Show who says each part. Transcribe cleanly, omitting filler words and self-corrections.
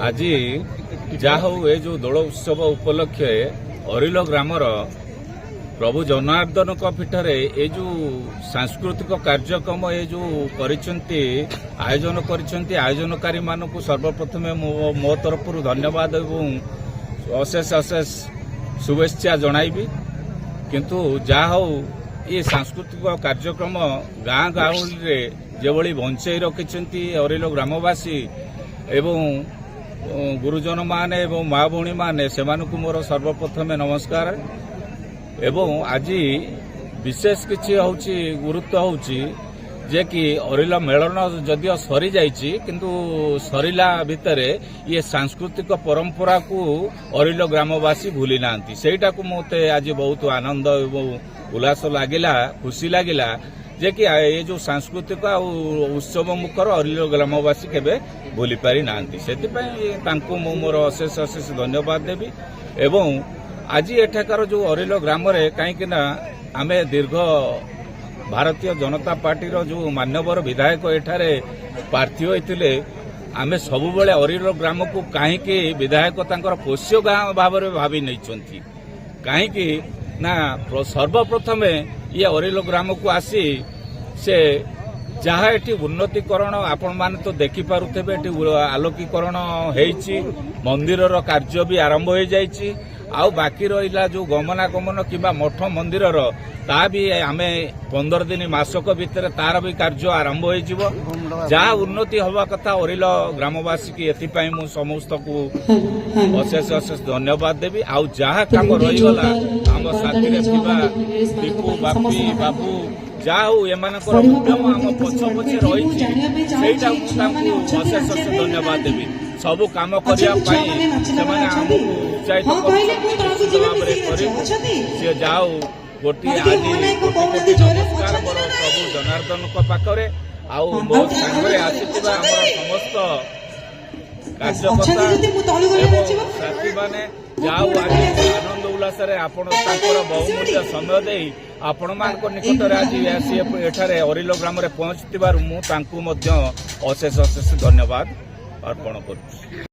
Speaker 1: आज जहा हूँ ये जो दोल उत्सव उपलक्षे अरिल ग्रामर प्रभु जनार्दन पीठरे ये जो सांस्कृतिक कार्यक्रम ये जो आयोजन आयोजनकारी मानक सर्वप्रथम मो तरफ धन्यवाद एवं अशेष अशेष शुभेच्छा जनइबी किंतु जहा हूँ ये सांस्कृतिक कार्यक्रम गाँ गाँवली जेभली बंचाई रखिंट अरिल ग्रामवासी एवं गुरुजन माने एवं माँ भौणी माने से मोर सर्वप्रथम नमस्कार एवं आज विशेष किसी होची गुरुत्व होची जे कि अरिल मेलन जदियो सरी जाइछि किंतु सरिला भितरे ये सांस्कृतिक परंपरा को अरिल ग्रामवासी भूली नांती सेटा को मते आज बहुत आनंद एवं उल्लास लागिला खुशी लागिला जे कि ये जो सांस्कृतिक उत्सव मुखर अरिल ग्रामवासी केबे भूली पारि नांती सेतिपई तांको मो मोर अशेष अशेष धन्यवाद देबी एवं आज एठाकार जो अरिल ग्राम कहीं आमे दीर्घ भारतीय जनता पार्टी जो मान्यवर विधायक एठारे प्रार्थी होते आमे सबुबले अरिल ग्राम को कहीं विधायक तांकर पोष्य गाँ भाव भावी नहीं कहीं ना सर्वप्रथम ये अरिल ग्राम को आसी से जहाँ एटी उन्नतीकरण आपण माने तो देखि पारुथेबे एटी आलोकीकरण हेइछि मंदिर रो कार्य भी आरंभ हो जाइछि आउ बाकी रहिला जो गमनागमन किबा मठ मंदिर ता भी आमे 15 दिन मासक भितर तार भी कार्य आरंभ हो जिवो जहाँ उन्नति हवा कथा अरिल ग्रामवासी की एथिपाई मु समस्त को अशेष अशेष धन्यवाद देबी आउ जहाँ काम रही गला हम साथी रे थिबा दीपू बापी बाबू जाऊ एमानकर उद्यम आम पछ पछे रही सेटा अशेष अशेष धन्यवाद देवी सबू काम करने उत्साहित जाऊ गोटे आज कोटि नमस्कार मोर प्रभु जनार्दन पाखरे आउ मो सांगे आसीथिबा हमर समस्त कार्यकर्ता साथी माने जाऊ आज आनंद उल्लास आपण बहुमूल्य समय दे आपण मान निकट आज एठारे अरिल ग्राम पहुंचथिबारु मु तांकु मध्य अशेष अशेष धन्यवाद अर्पण करूँ।